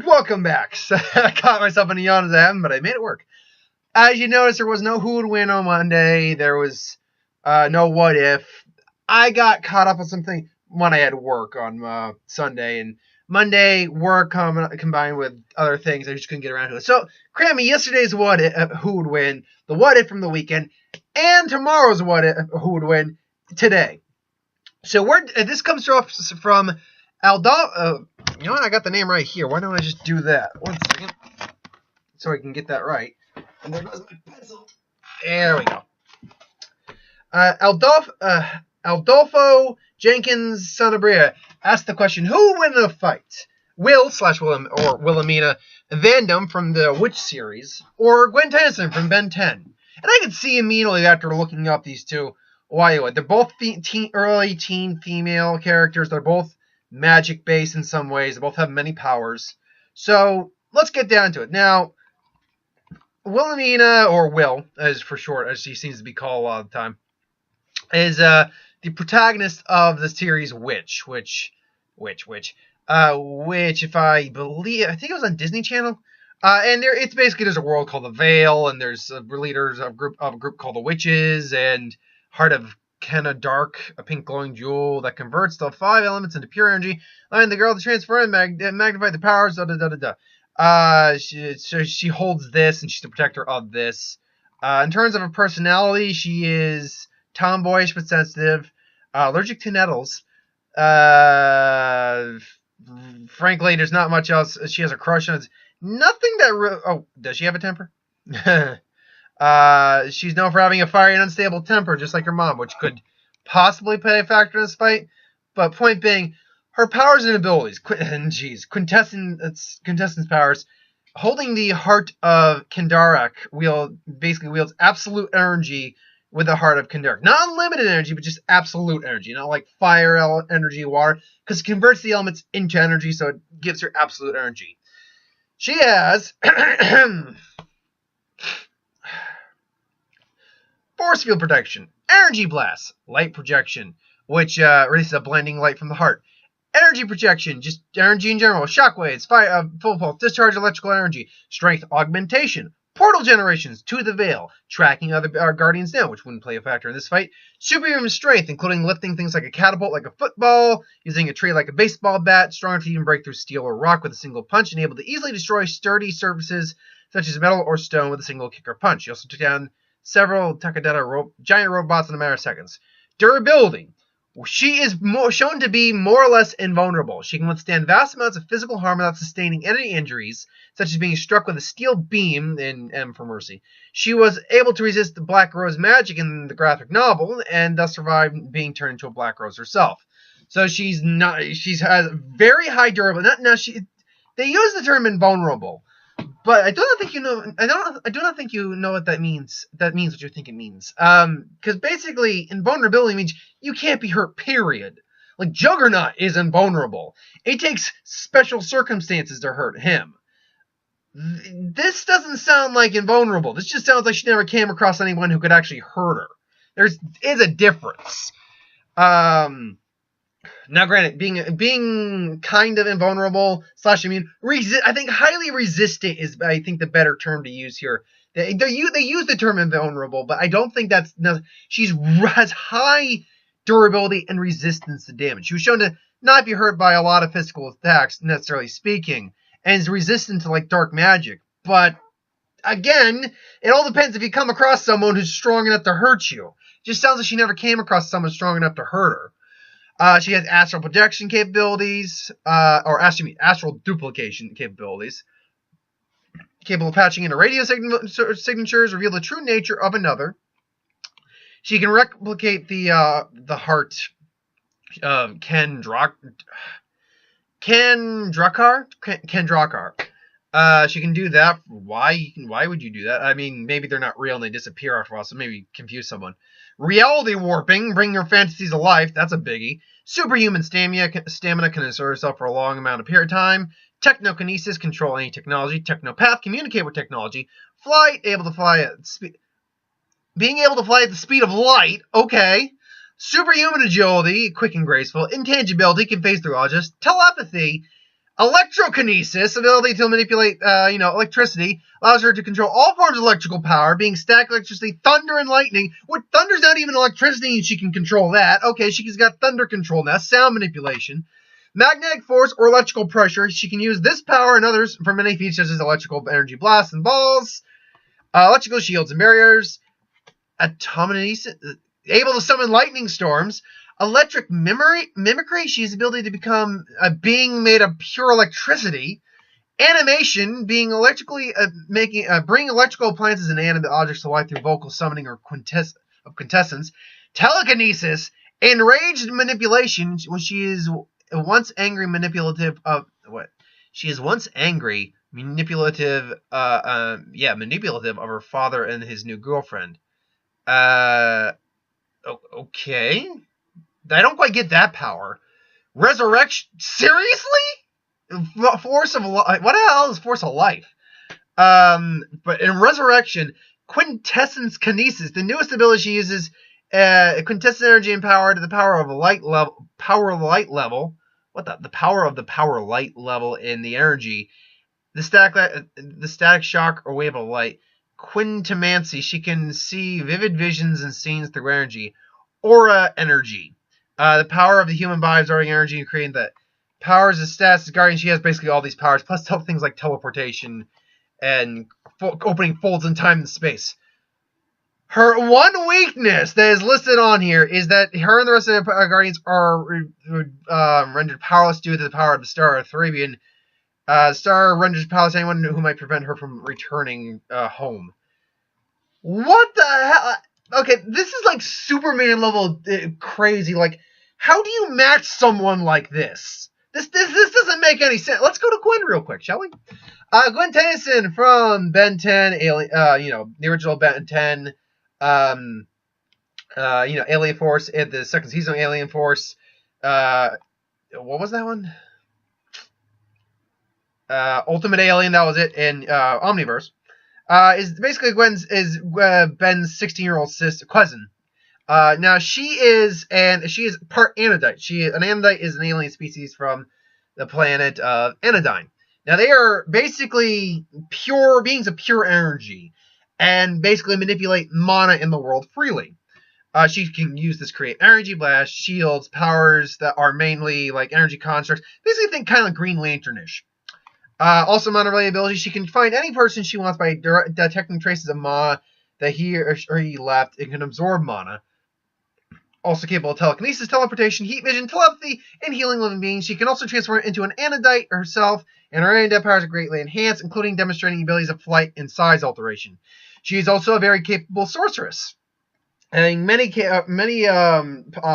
Welcome back. So, I caught myself in a yawn as I haven't, but I made it work. As you noticed, there was no Who Would Win on Monday. There was no What If. I got caught up on something when I had work on Sunday, and Monday work combined with other things. I just couldn't get around to it. So, cram yesterday's What If, Who Would Win, the What If from the weekend, and tomorrow's What If, Who Would Win today. So this comes from Aldo. You know what? I got the name right here. Why don't I just do that? 1 second. So I can get that right. And there goes my pencil. There we go. Aldolfo Jenkins Sanabria asked the question, who will win the fight? Wilhelmina Vandom from the Witch series, or Gwen Tennyson from Ben 10? And I could see immediately after looking up these two why you would. They're both early teen female characters. They're both magic-based in some ways. They both have many powers. So let's get down to it. Now, Wilhelmina, or Will, as for short, as she seems to be called a lot of the time, is the protagonist of the series Witch, which if I think it was on Disney Channel. And it's basically there's a world called the Veil, and there's leaders of a group called the Witches, and Heart of Kenna Dark, a pink glowing jewel that converts the 5 elements into pure energy, and the girl to transfer and magnify the powers. She holds this, and she's the protector of this. In terms of her personality, she is tomboyish but sensitive, allergic to nettles. Frankly, there's not much else. She has a crush on. Nothing that. Does she have a temper? She's known for having a fiery and unstable temper, just like her mom, which could possibly play a factor in this fight. But point being, her powers and abilities, Quintessence powers, holding the heart of Kendarak basically wields absolute energy with the heart of Kendarak. Not unlimited energy, but just absolute energy. Not like fire energy, water, because it converts the elements into energy, so it gives her absolute energy. She has force field protection, energy blast, light projection, which releases a blinding light from the heart. Energy projection, just energy in general, shockwaves, fire, full pulse, discharge electrical energy, strength augmentation, portal generations to the Veil, tracking other guardians down, which wouldn't play a factor in this fight. Superhuman strength, including lifting things like a catapult, like a football, using a tree like a baseball bat, strong enough to even break through steel or rock with a single punch, and able to easily destroy sturdy surfaces such as metal or stone with a single kick or punch. She also took down several Takadata giant robots in a matter of seconds. Durability. She is shown to be more or less invulnerable. She can withstand vast amounts of physical harm without sustaining any injuries, such as being struck with a steel beam in M for Mercy. She was able to resist the Black Rose magic in the graphic novel, and thus survived being turned into a Black Rose herself. So she has very high durability. They use the term invulnerable, but I do not think you know. I do not think you know what that means. That means what you think it means. Because basically, invulnerability means you can't be hurt. Period. Like Juggernaut is invulnerable. It takes special circumstances to hurt him. This doesn't sound like invulnerable. This just sounds like she never came across anyone who could actually hurt her. There is a difference. Now, granted, being kind of invulnerable / immune, I think highly resistant is, I think, the better term to use here. They use the term invulnerable, but I don't think she has high durability and resistance to damage. She was shown to not be hurt by a lot of physical attacks, necessarily speaking, and is resistant to like dark magic. But again, it all depends if you come across someone who's strong enough to hurt you. It just sounds like she never came across someone strong enough to hurt her. She has astral projection capabilities, or astral duplication capabilities, capable of patching into radio signatures, reveal the true nature of another. She can replicate the heart of Kendrakar. She can do that. Why would you do that? I mean, maybe they're not real and they disappear after a while, so maybe confuse someone. Reality warping, bring your fantasies to life. That's a biggie. Superhuman stamina can insert herself for a long amount of time. Technokinesis, control any technology. Technopath, communicate with technology. Flight, able to fly at speed. Being able to fly at the speed of light. Okay. Superhuman agility, quick and graceful. Intangibility, can phase through objects. Telepathy, Electrokinesis, ability to manipulate, electricity, allows her to control all forms of electrical power, being static electricity, thunder, and lightning. What thunder's not even electricity, and she can control that. Okay, she's got thunder control now. Sound manipulation. Magnetic force or electrical pressure. She can use this power and others for many feats, such as electrical energy blasts and balls, electrical shields and barriers. Atominesis, able to summon lightning storms. Electric mimicry. She has the ability to become a being made of pure electricity. Animation, being electrically bring electrical appliances and animate objects to life through vocal summoning or quintessence. Telekinesis, enraged manipulation. When she is once angry, manipulative of what? She is once angry, manipulative of her father and his new girlfriend. Okay. I don't quite get that power. Resurrection? Seriously? Force of life. What the hell is force of life? But in resurrection, quintessence kinesis, the newest ability she uses, quintessence energy and power to the power of a light level. What the power of the power light level in the energy. The static shock or wave of light. Quintimancy, she can see vivid visions and scenes through energy. Aura energy. The power of the human body absorbing energy and creating the powers of status guardian. She has basically all these powers, plus things like teleportation and opening folds in time and space. Her one weakness that is listed on here is that her and the rest of the guardians are rendered powerless due to the power of the Star of Thrabian. Star renders powerless anyone who might prevent her from returning home. What the hell? Okay, this is like Superman level crazy. Like, how do you match someone like this? This doesn't make any sense. Let's go to Gwen real quick, shall we? Gwen Tennyson from Ben 10, Alien, the original Ben 10, Alien Force, and the second season of Alien Force. What was that one? Ultimate Alien, that was it, in Omniverse. Is basically Ben's 16-year-old sister cousin. Now she is part Anodite. An Anodite is an alien species from the planet Anodyne. Now they are basically pure beings of pure energy, and basically manipulate mana in the world freely. She can use this to create energy blast, shields, powers that are mainly like energy constructs. Basically, think kind of Green Lantern-ish. Also, mana related ability, she can find any person she wants by detecting traces of mana that he or he left and can absorb mana. Also capable of telekinesis, teleportation, heat vision, telepathy, and healing living beings. She can also transform into an Anodite herself, and her Anodite powers are greatly enhanced, including demonstrating abilities of flight and size alteration. She is also a very capable sorceress, having many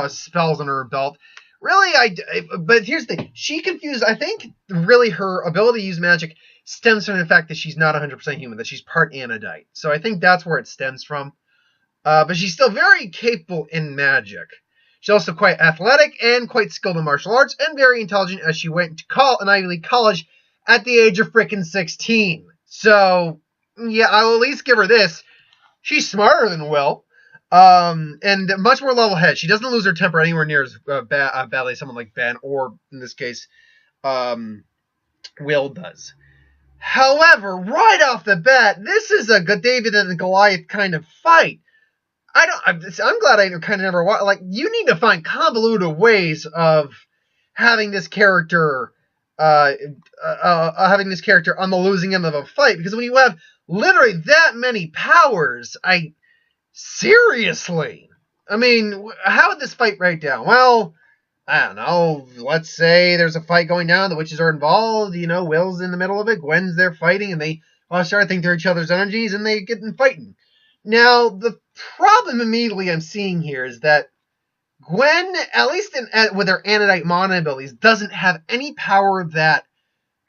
spells on her belt. Really, but here's the thing. She confused, I think, really her ability to use magic stems from the fact that she's not 100% human, that she's part Anodite. So I think that's where it stems from. But she's still very capable in magic. She's also quite athletic and quite skilled in martial arts and very intelligent, as she went to an Ivy League college at the age of frickin' 16. So, yeah, I'll at least give her this. She's smarter than Will. And much more level-headed. She doesn't lose her temper anywhere near as badly as someone like Ben, or in this case, Will does. However, right off the bat, this is a David and Goliath kind of fight. I'm glad I kind of never watched. Like, you need to find convoluted ways of having this character, on the losing end of a fight, because when you have literally that many powers, seriously, I mean, how would this fight break down? Well, I don't know. Let's say there's a fight going down. The witches are involved. Will's in the middle of it. Gwen's there fighting, and they all start thinking they're each other's energies, and they get in fighting. Now, the problem immediately I'm seeing here is that Gwen, at least with her Anodite mana abilities, doesn't have any power that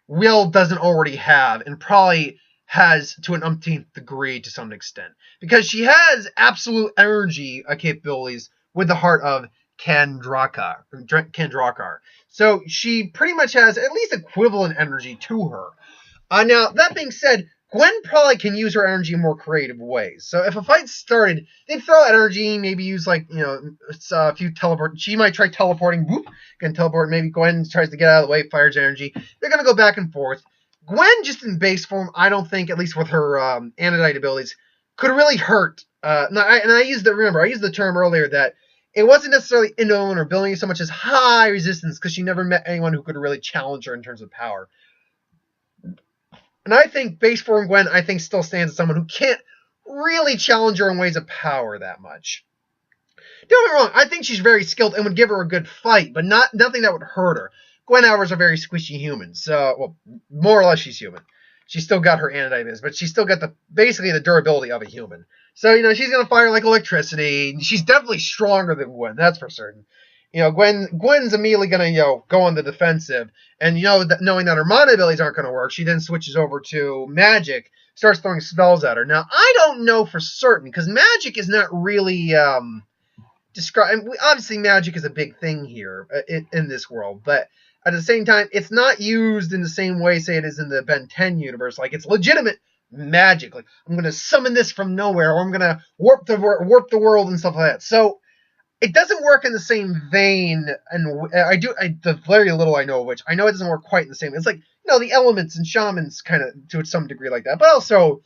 Will doesn't already have, and probably has to an umpteenth degree to some extent. Because she has absolute energy capabilities with the heart of Kandrakar. So she pretty much has at least equivalent energy to her. Now, that being said, Gwen probably can use her energy in more creative ways. So if a fight started, they'd throw out energy, maybe use like, a few teleport. She might try teleporting, whoop, can teleport. Maybe Gwen tries to get out of the way, fires energy. They're going to go back and forth. Gwen, just in base form, I don't think, at least with her Anodite abilities, could really hurt. I used the term earlier that it wasn't necessarily invulnerability so much as high resistance, because she never met anyone who could really challenge her in terms of power. And I think base form Gwen, still stands as someone who can't really challenge her in ways of power that much. Don't get me wrong, I think she's very skilled and would give her a good fight, but nothing that would hurt her. Gwen however is a very squishy human, so, well, more or less she's human. She's still got her anoditis, but she's still got basically the durability of a human. So, she's going to fire like electricity. She's definitely stronger than Gwen, that's for certain. Gwen's immediately going to, go on the defensive. And, knowing that her mana abilities aren't going to work, she then switches over to magic, starts throwing spells at her. Now, I don't know for certain, because magic is not really described. Obviously, magic is a big thing here in this world, but at the same time, it's not used in the same way, say, it is in the Ben 10 universe. Like, it's legitimate magic. Like, I'm going to summon this from nowhere, or I'm going to warp the world and stuff like that. So, it doesn't work in the same vein, and the very little I know of which, I know it doesn't work quite in the same. It's like, the elements and shamans kind of, to some degree like that, but also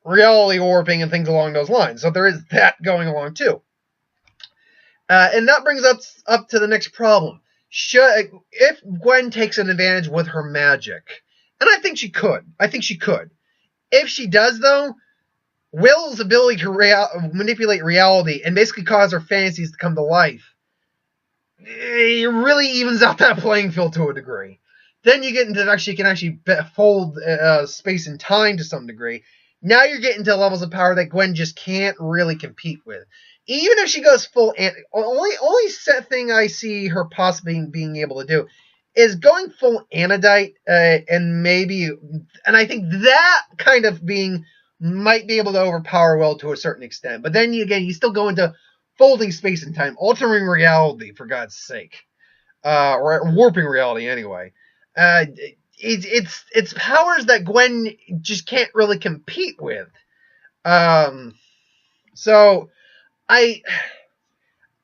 reality warping and things along those lines. So there is that going along too. And that brings us up to the next problem. If Gwen takes an advantage with her magic, and I think she could. If she does, though, Will's ability to manipulate reality and basically cause her fantasies to come to life, it really evens out that playing field to a degree. Then you get into can actually fold space and time to some degree. Now you're getting to levels of power that Gwen just can't really compete with. Even if she goes full, only set thing I see her possibly being able to do is going full Anodite, and I think that kind of being might be able to overpower Will to a certain extent. But then you still go into folding space and time, altering reality, for God's sake. Or warping reality, anyway. It's powers that Gwen just can't really compete with. So, I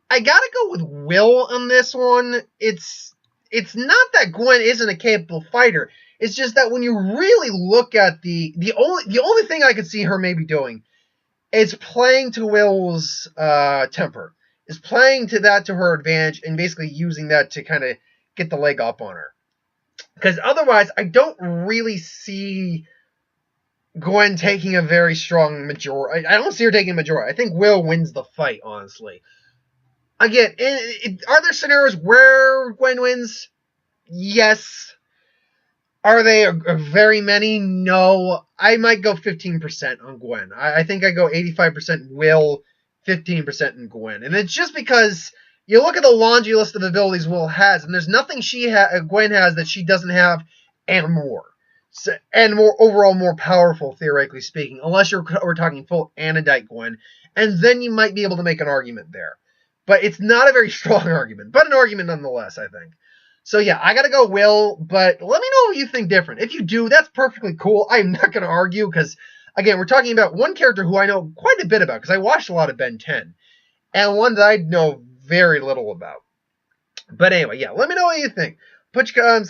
gotta go with Will on this one. It's not that Gwen isn't a capable fighter. It's just that when you really look at the only thing I could see her maybe doing is playing to Will's temper. Is playing to her advantage and basically using that to kind of get the leg up on her. Because otherwise, I don't really see Gwen taking a very strong majority. I don't see her taking a majority. I think Will wins the fight, honestly. Again, are there scenarios where Gwen wins? Yes. Are they very many? No. I might go 15% on Gwen. I think I go 85% Will, 15% in Gwen. And it's just because you look at the laundry list of abilities Will has, and there's nothing Gwen has that she doesn't have, and more. So, and more overall more powerful, theoretically speaking, unless we're talking full Anodite Gwen. And then you might be able to make an argument there. But it's not a very strong argument, but an argument nonetheless, I think. So yeah, I gotta go Will, but let me know if you think different. If you do, that's perfectly cool. I'm not gonna argue, because, again, we're talking about one character who I know quite a bit about, because I watched a lot of Ben 10, and one that I know very little about. But anyway, yeah, let me know what you think. Put your comments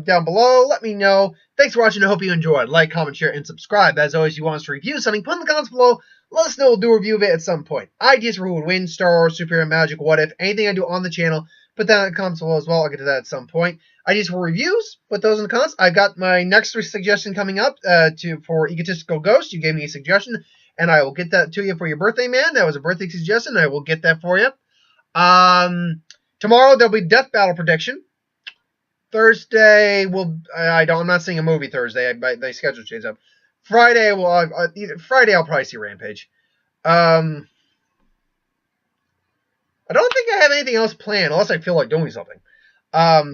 down below. Let me know. Thanks for watching. I hope you enjoyed. Like, comment, share, and subscribe. As always, if you want us to review something, put in the comments below. Let us know. We'll do a review of it at some point. Ideas for who would win, Star Wars, Superhero, Magic, What If, anything I do on the channel, put that in the comments below as well. I'll get to that at some point. Ideas for reviews, put those in the comments. I got my next suggestion coming up for Egotistical Ghost. You gave me a suggestion, and I will get that to you for your birthday, man. That was a birthday suggestion. I will get that for you. Tomorrow there'll be Death Battle prediction. Thursday I'm not seeing a movie Thursday. My schedule changed up. Friday I'll probably see Rampage. I don't think I have anything else planned unless I feel like doing something.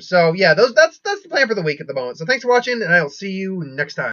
So yeah, that's the plan for the week at the moment. So thanks for watching, and I will see you next time.